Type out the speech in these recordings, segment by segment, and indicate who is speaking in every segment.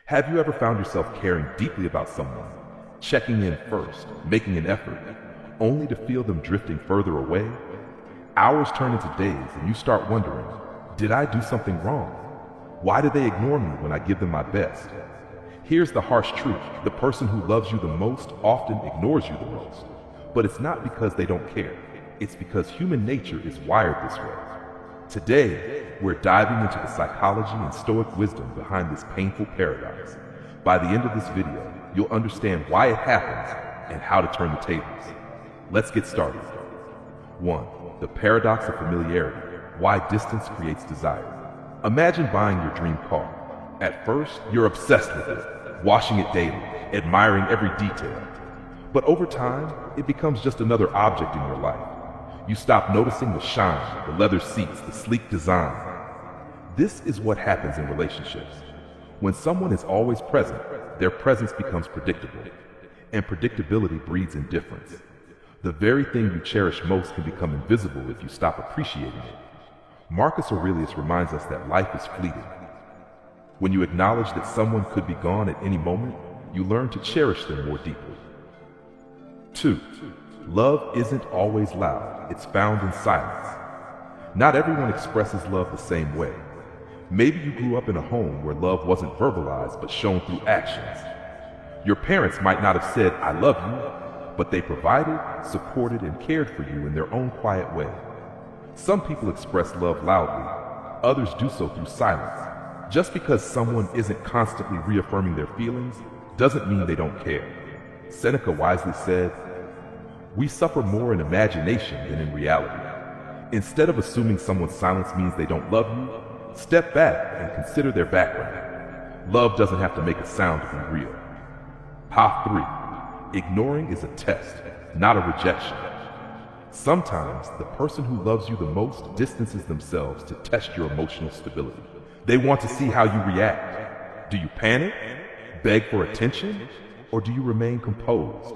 Speaker 1: Have you ever found yourself caring deeply about someone, checking in first, making an effort, only to feel them drifting further away? Hours turn into days and you start wondering, did I do something wrong? Why do they ignore me when I give them my best? Here's the harsh truth. The person who loves you the most often ignores you the most. But it's not because they don't care. It's because human nature is wired this way. Today, we're diving into the psychology and Stoic wisdom behind this painful paradox. By the end of this video, you'll understand why it happens and how to turn the tables. Let's get started. 1. The Paradox of Familiarity. Why distance creates desire. Imagine buying your dream car. At first, you're obsessed with it, washing it daily, admiring every detail. But over time, it becomes just another object in your life. You stop noticing the shine, the leather seats, the sleek design. This is what happens in relationships. When someone is always present, their presence becomes predictable. And predictability breeds indifference. The very thing you cherish most can become invisible if you stop appreciating it. Marcus Aurelius reminds us that life is fleeting. When you acknowledge that someone could be gone at any moment, you learn to cherish them more deeply. 2. Love isn't always loud. It's found in silence. Not everyone expresses love the same way. Maybe you grew up in a home where love wasn't verbalized but shown through actions. Your parents might not have said, "I love you," but they provided, supported, and cared for you in their own quiet way. Some people express love loudly. Others do so through silence. Just because someone isn't constantly reaffirming their feelings doesn't mean they don't care. Seneca wisely said, "We suffer more in imagination than in reality." Instead of assuming someone's silence means they don't love you, step back and consider their background. Love doesn't have to make a sound to be real. Path 3. Ignoring is a test, not a rejection. Sometimes the person who loves you the most distances themselves to test your emotional stability. They want to see how you react. Do you panic, beg for attention, or do you remain composed?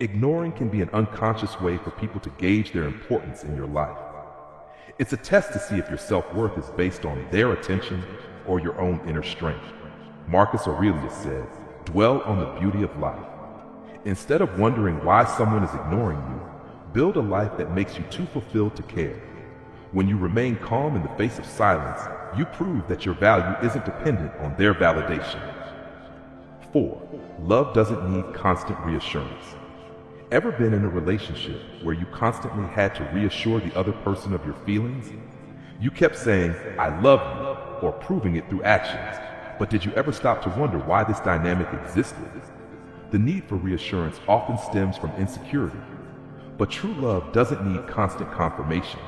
Speaker 1: Ignoring can be an unconscious way for people to gauge their importance in your life. It's a test to see if your self-worth is based on their attention or your own inner strength. Marcus Aurelius said, "Dwell on the beauty of life." Instead of wondering why someone is ignoring you, build a life that makes you too fulfilled to care. When you remain calm in the face of silence, you prove that your value isn't dependent on their validation. 4. Love doesn't need constant reassurance. Ever been in a relationship where you constantly had to reassure the other person of your feelings? You kept saying, "I love you," or proving it through actions. But did you ever stop to wonder why this dynamic existed? The need for reassurance often stems from insecurity. But true love doesn't need constant confirmation.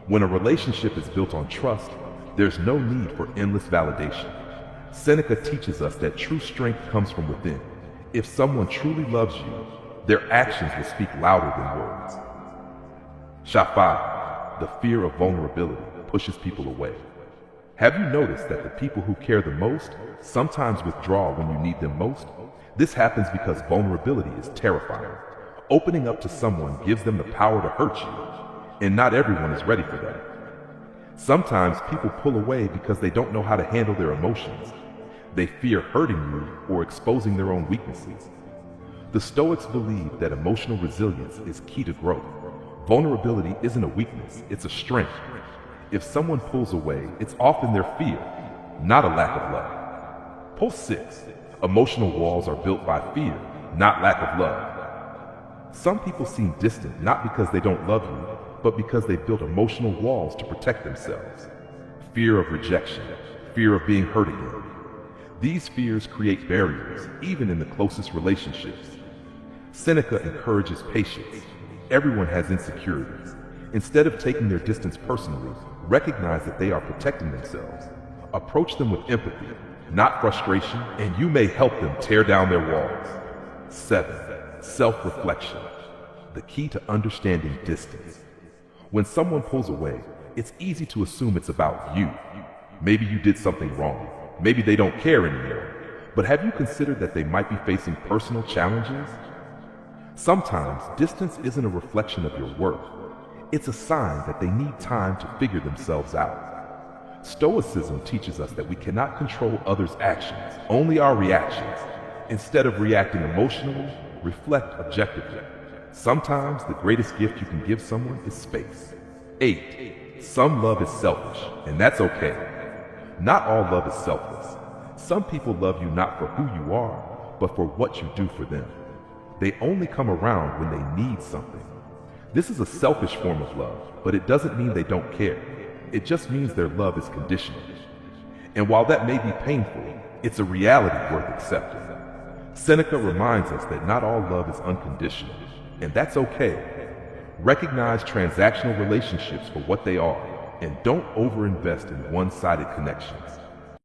Speaker 1: When a relationship is built on trust, there's no need for endless validation. Seneca teaches us that true strength comes from within. If someone truly loves you, their actions will speak louder than words. Shot 5. The fear of vulnerability pushes people away. Have you noticed that the people who care the most sometimes withdraw when you need them most? This happens because vulnerability is terrifying. Opening up to someone gives them the power to hurt you, and not everyone is ready for that. Sometimes people pull away because they don't know how to handle their emotions. They fear hurting you or exposing their own weaknesses. The Stoics believe that emotional resilience is key to growth. Vulnerability isn't a weakness, it's a strength. If someone pulls away, it's often their fear, not a lack of love. Post 6. Emotional walls are built by fear, not lack of love. Some people seem distant not because they don't love you, but because they've built emotional walls to protect themselves. Fear of rejection, fear of being hurt again. These fears create barriers, even in the closest relationships. Seneca encourages patience. Everyone has insecurities. Instead of taking their distance personally, recognize that they are protecting themselves. Approach them with empathy, not frustration, and you may help them tear down their walls. 7. Self-reflection, the key to understanding distance. When someone pulls away, it's easy to assume it's about you. Maybe you did something wrong. Maybe they don't care anymore. But have you considered that they might be facing personal challenges? Sometimes distance isn't a reflection of your worth. It's a sign that they need time to figure themselves out. Stoicism teaches us that we cannot control others' actions, only our reactions. Instead of reacting emotionally, reflect objectively. Sometimes the greatest gift you can give someone is space. 8. Some love is selfish, and that's okay. Not all love is selfless. Some people love you not for who you are, but for what you do for them. They only come around when they need something. This is a selfish form of love, but it doesn't mean they don't care. It just means their love is conditional. And while that may be painful, it's a reality worth accepting. Seneca reminds us that not all love is unconditional, and that's okay. Recognize transactional relationships for what they are, and don't overinvest in one-sided connections.